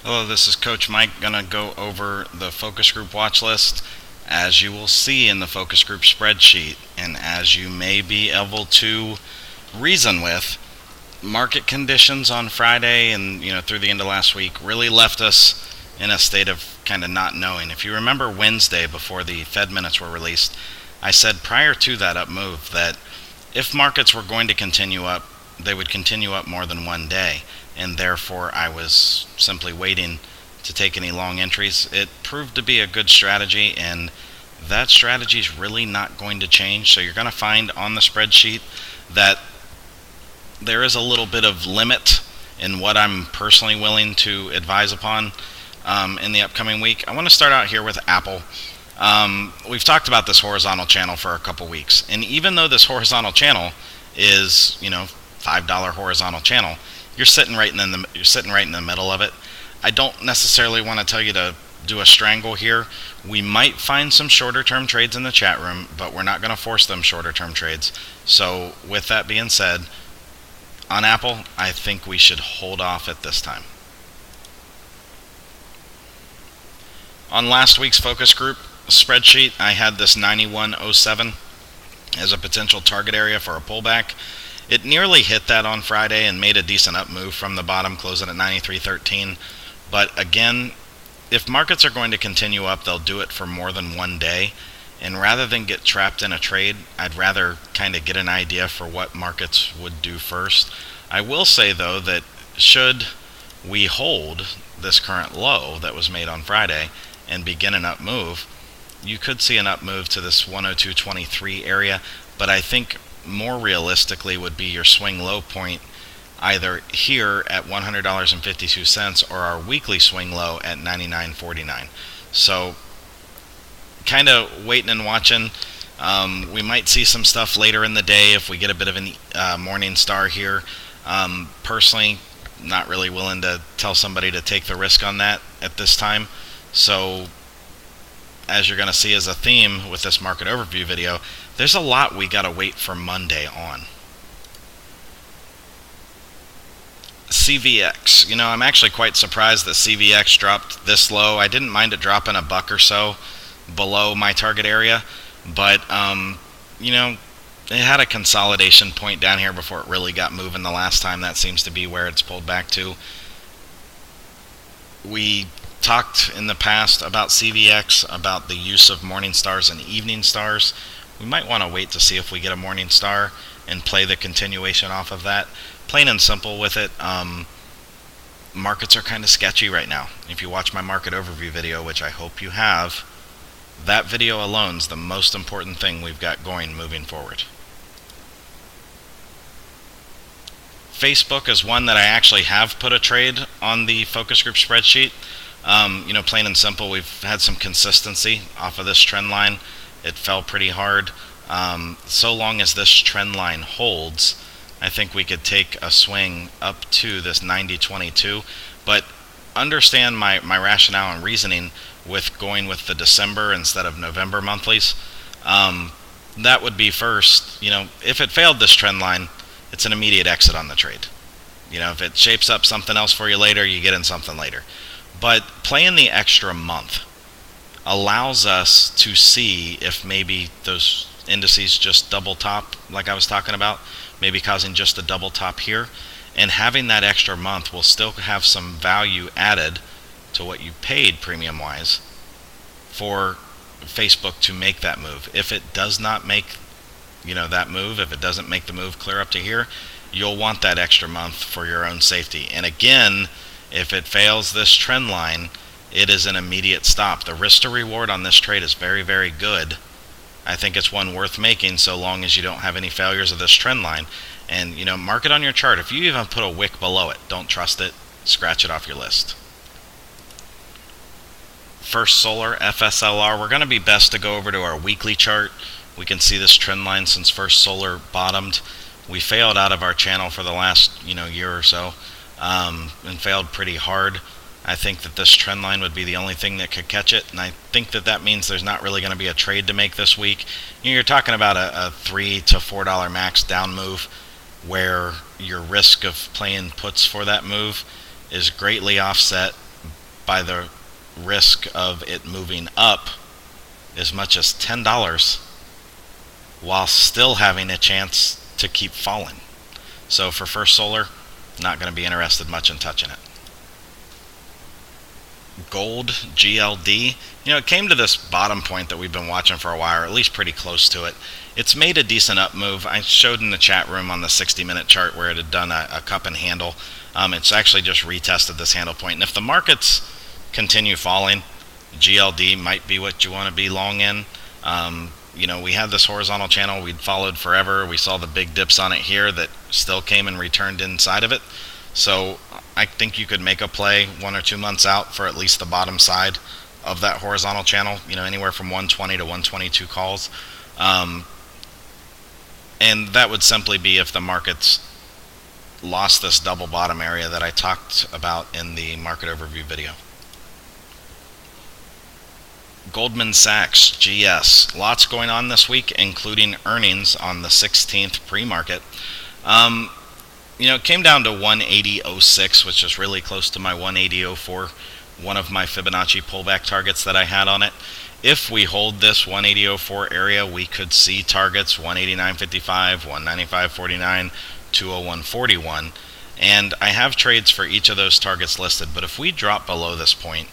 Hello, this is Coach Mike. Gonna go over the focus group watch list. As you will see in the focus group spreadsheet, and as you may be able to reason with, market conditions on Friday and through the end of last week really left us in a state of kind of not knowing. If you remember Wednesday before the Fed minutes were released, I said prior to that up move that if markets were going to continue up, they would continue up more than one day, and therefore I was simply waiting to take any long entries. It proved to be a good strategy, and that strategy is really not going to change. So you're going to find on the spreadsheet that there is a little bit of limit in what I'm personally willing to advise upon in the upcoming week. I want to start out here with Apple. We've talked about this horizontal channel for a couple weeks, and even though this horizontal channel is, $5 horizontal channel, you're sitting right in the middle of it. I don't necessarily want to tell you to do a strangle here. We might find some shorter term trades in the chat room, but we're not going to force them shorter term trades. So with that being said, on Apple, I think we should hold off at this time. On last week's focus group spreadsheet, I had this 9107 as a potential target area for a pullback. It nearly hit that on Friday and made a decent up move from the bottom, closing at 93.13. But again, if markets are going to continue up, they'll do it for more than one day. And rather than get trapped in a trade, I'd rather kind of get an idea for what markets would do first. I will say, though, that should we hold this current low that was made on Friday and begin an up move, you could see an up move to this 102.23 area. But I think more realistically would be your swing low point either here at $100.52 or our weekly swing low at 99.49. So kind of waiting and watching. We might see some stuff later in the day if we get a bit of a morning star here. Personally, not really willing to tell somebody to take the risk on that at this time. So as you're going to see as a theme with this market overview video, there's a lot we got to wait for Monday on. CVX. I'm actually quite surprised that CVX dropped this low. I didn't mind it dropping a buck or so below my target area, but it had a consolidation point down here before it really got moving the last time. That seems to be where it's pulled back to. We talked in the past about CVX, about the use of morning stars and evening stars. We might want to wait to see if we get a morning star and play the continuation off of that. Plain and simple with it, markets are kind of sketchy right now. If you watch my market overview video, which I hope you have, that video alone is the most important thing we've got going moving forward. Facebook is one that I actually have put a trade on the focus group spreadsheet. Plain and simple, we've had some consistency off of this trend line. It fell pretty hard. So long as this trend line holds, I think we could take a swing up to this 90.22. But understand my rationale and reasoning with going with the December instead of November monthlies. That would be first, if it failed this trend line, it's an immediate exit on the trade. If it shapes up something else for you later, you get in something later. But playing the extra month allows us to see if maybe those indices just double top, like I was talking about, maybe causing just a double top here. And having that extra month will still have some value added to what you paid premium wise for Facebook to make that move. If it does not make that move, if it doesn't make the move clear up to here, you'll want that extra month for your own safety. And again, if it fails this trend line, it is an immediate stop. The risk to reward on this trade is very, very good. I think it's one worth making so long as you don't have any failures of this trend line. And mark it on your chart. If you even put a wick below it, don't trust it, scratch it off your list. First Solar, FSLR, we're going to be best to go over to our weekly chart. We can see this trend line since First Solar bottomed. We failed out of our channel for the last year or so, and failed pretty hard. I think that this trend line would be the only thing that could catch it, and I think that means there's not really going to be a trade to make this week. You're talking about a $3 to $4 max down move, where your risk of playing puts for that move is greatly offset by the risk of it moving up as much as $10 while still having a chance to keep falling. So for First Solar, not going to be interested much in touching it. Gold, GLD, it came to this bottom point that we've been watching for a while, or at least pretty close to it. It's made a decent up move. I showed in the chat room on the 60-minute chart where it had done a cup and handle. It's actually just retested this handle point. And if the markets continue falling, GLD might be what you want to be long in. We had this horizontal channel we'd followed forever. We saw the big dips on it here that still came and returned inside of it. So I think you could make a play 1 or 2 months out for at least the bottom side of that horizontal channel, anywhere from 120 to 122 calls. And that would simply be if the markets lost this double bottom area that I talked about in the market overview video. Goldman Sachs, GS. Lots going on this week, including earnings on the 16th pre-market. It came down to 180.06, which is really close to my 180.04, one of my Fibonacci pullback targets that I had on it. If we hold this 180.04 area, we could see targets 189.55, 195.49, 201.41. And I have trades for each of those targets listed, but if we drop below this point,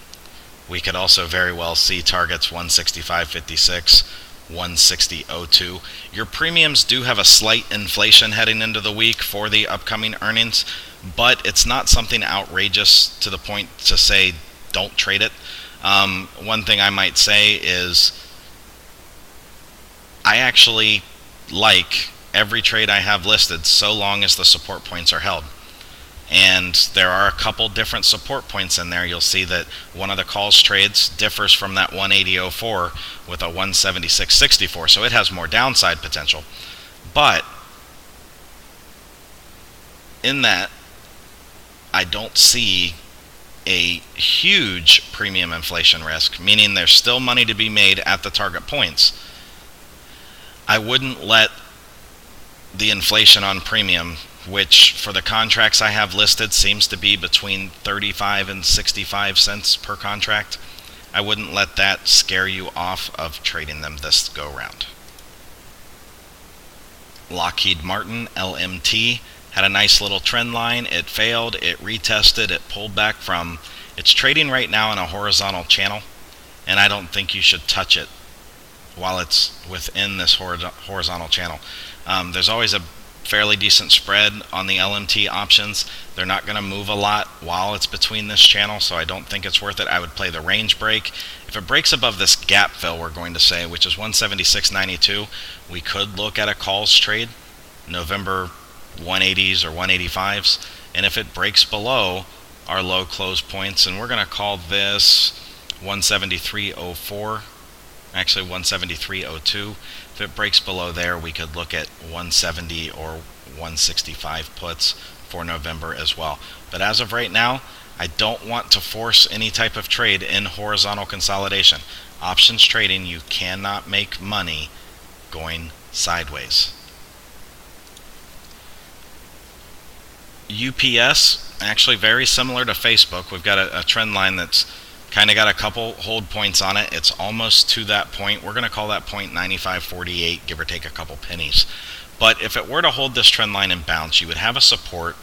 we could also very well see targets 165.56, 160.02. Your premiums do have a slight inflation heading into the week for the upcoming earnings, but it's not something outrageous to the point to say don't trade it. One thing I might say is I actually like every trade I have listed so long as the support points are held. And there are a couple different support points in there. You'll see that one of the calls trades differs from that 180.04 with a 176.64, so it has more downside potential. But in that, I don't see a huge premium inflation risk, meaning there's still money to be made at the target points. I wouldn't let the inflation on premium, which for the contracts I have listed seems to be between 35 and 65 cents per contract, I wouldn't let that scare you off of trading them this go round. Lockheed Martin, LMT, had a nice little trend line. It failed, it retested, it pulled back from. It's trading right now in a horizontal channel, and I don't think you should touch it while it's within this horizontal channel. There's always a fairly decent spread on the LMT options. They're not going to move a lot while it's between this channel, so I don't think it's worth it. I would play the range break. If it breaks above this gap fill, we're going to say, which is 176.92, we could look at a calls trade, November 180s or 185s, and if it breaks below our low close points, and we're going to call this 173.04, actually 173.02. If it breaks below there, we could look at 170 or 165 puts for November as well. But as of right now, I don't want to force any type of trade in horizontal consolidation. Options trading, you cannot make money going sideways. UPS, actually very similar to Facebook. We've got a trend line that's kind of got a couple hold points on it. It's almost to that point. We're going to call that point 95.48, give or take a couple pennies. But if it were to hold this trend line and bounce, you would have a support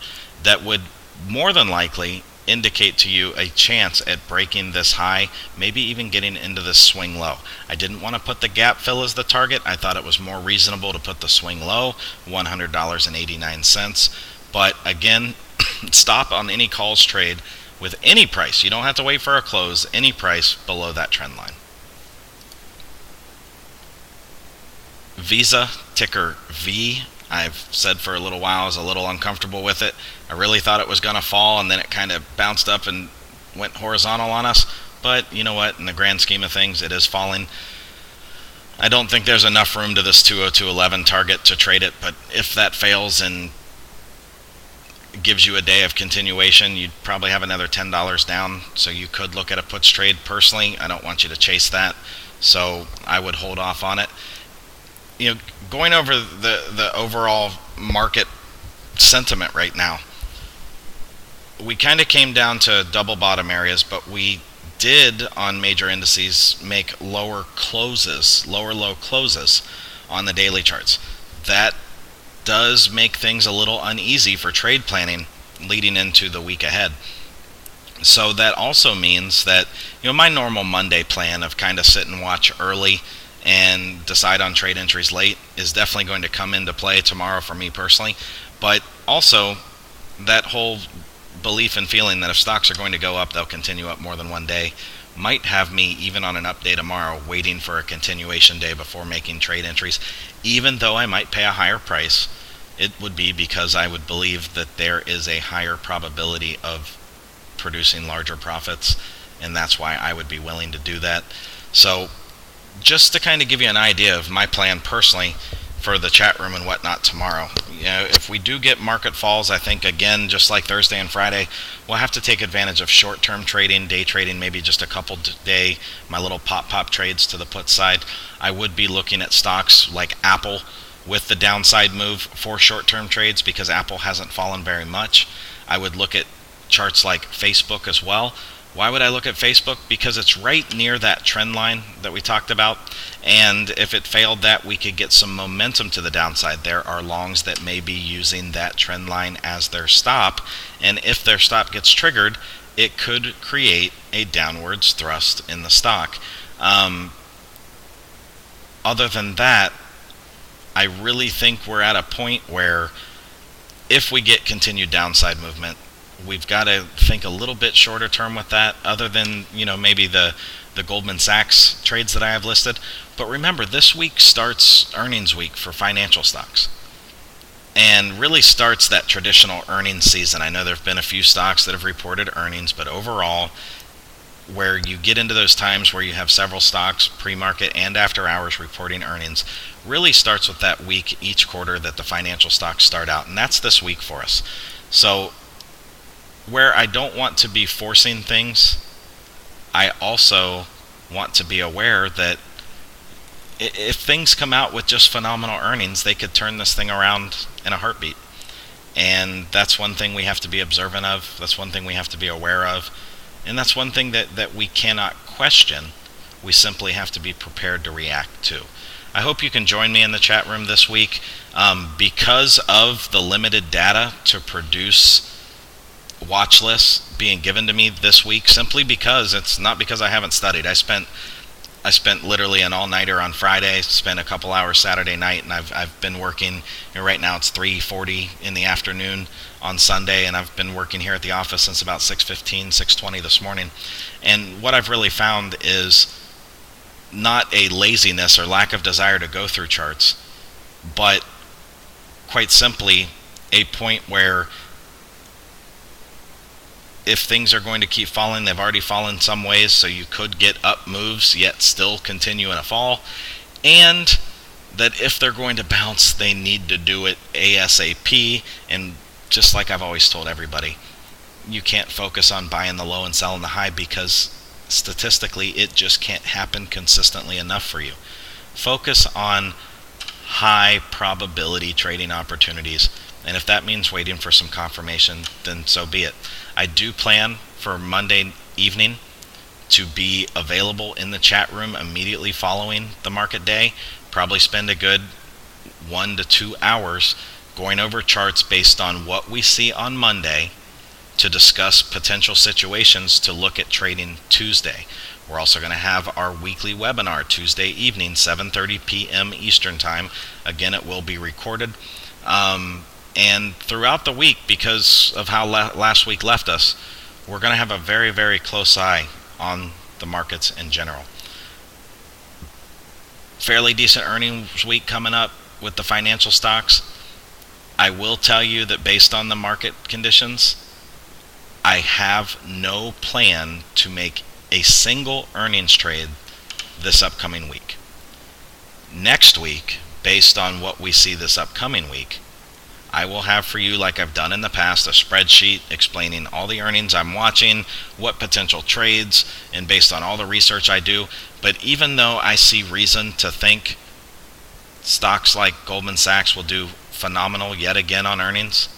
that would more than likely indicate to you a chance at breaking this high, maybe even getting into this swing low. I didn't want to put the gap fill as the target. I thought it was more reasonable to put the swing low, $100.89. But again, stop on any calls trade with any price. You don't have to wait for a close, any price below that trend line. Visa, ticker V, I've said for a little while I was a little uncomfortable with it. I really thought it was going to fall, and then it kind of bounced up and went horizontal on us. But you know what? In the grand scheme of things, it is falling. I don't think there's enough room to this 202.11 target to trade it, but if that fails and gives you a day of continuation, you'd probably have another $10 down, so you could look at a puts trade. Personally, I don't want you to chase that, so I would hold off on it. Going over the overall market sentiment right now, we kind of came down to double bottom areas, but we did on major indices make lower low closes on the daily charts. That does make things a little uneasy for trade planning leading into the week ahead. So that also means that, my normal Monday plan of kind of sit and watch early and decide on trade entries late is definitely going to come into play tomorrow for me personally. But also, that whole belief and feeling that if stocks are going to go up, they'll continue up more than one day might have me, even on an up day tomorrow, waiting for a continuation day before making trade entries. Even though I might pay a higher price, it would be because I would believe that there is a higher probability of producing larger profits, and that's why I would be willing to do that. So just to kind of give you an idea of my plan personally for the chat room and whatnot tomorrow, if we do get market falls, I think, again, just like Thursday and Friday, we'll have to take advantage of short-term trading, day trading, maybe just a couple day, my little pop trades to the put side. I would be looking at stocks like Apple with the downside move for short-term trades because Apple hasn't fallen very much. I would look at charts like Facebook as well. Why would I look at Facebook? Because it's right near that trend line that we talked about, and if it failed that, we could get some momentum to the downside. There are longs that may be using that trend line as their stop, and if their stop gets triggered, it could create a downwards thrust in the stock. Other than that, I really think we're at a point where if we get continued downside movement, we've got to think a little bit shorter term with that, other than, maybe the Goldman Sachs trades that I have listed. But remember, this week starts earnings week for financial stocks and really starts that traditional earnings season. I know there have been a few stocks that have reported earnings, but overall, where you get into those times where you have several stocks pre-market and after hours reporting earnings, really starts with that week each quarter that the financial stocks start out, and that's this week for us. So where I don't want to be forcing things, I also want to be aware that if things come out with just phenomenal earnings, they could turn this thing around in a heartbeat. And that's one thing we have to be observant of. That's one thing we have to be aware of. And that's one thing that we cannot question. We simply have to be prepared to react to. I hope you can join me in the chat room this week. Because of the limited data to produce watch lists being given to me this week, simply because it's not because I haven't studied. I spent literally an all-nighter on Friday, spent a couple hours Saturday night, and I've been working. Right now it's 3:40 in the afternoon on Sunday, and I've been working here at the office since about 6:15, 6:20 this morning. And what I've really found is not a laziness or lack of desire to go through charts, but quite simply a point where if things are going to keep falling, they've already fallen some ways, so you could get up moves yet still continue in a fall, and that if they're going to bounce, they need to do it ASAP. And just like I've always told everybody, you can't focus on buying the low and selling the high, because statistically it just can't happen consistently enough for you. Focus on high probability trading opportunities, and if that means waiting for some confirmation, then so be it. I do plan for Monday evening to be available in the chat room immediately following the market day. Probably spend a good 1 to 2 hours going over charts based on what we see on Monday to discuss potential situations to look at trading Tuesday. We're also going to have our weekly webinar Tuesday evening, 7:30 p.m. Eastern Time. Again, it will be recorded. And throughout the week, because of how last week left us, we're going to have a very, very close eye on the markets in general. Fairly decent earnings week coming up with the financial stocks. I will tell you that based on the market conditions, I have no plan to make a single earnings trade this upcoming week. Next week, based on what we see this upcoming week, I will have for you, like I've done in the past, a spreadsheet explaining all the earnings I'm watching, what potential trades, and based on all the research I do. But even though I see reason to think stocks like Goldman Sachs will do phenomenal yet again on earnings,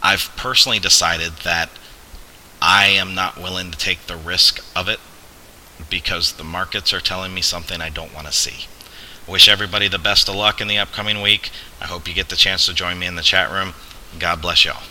I've personally decided that I am not willing to take the risk of it because the markets are telling me something I don't want to see. Wish everybody the best of luck in the upcoming week. I hope you get the chance to join me in the chat room. God bless y'all.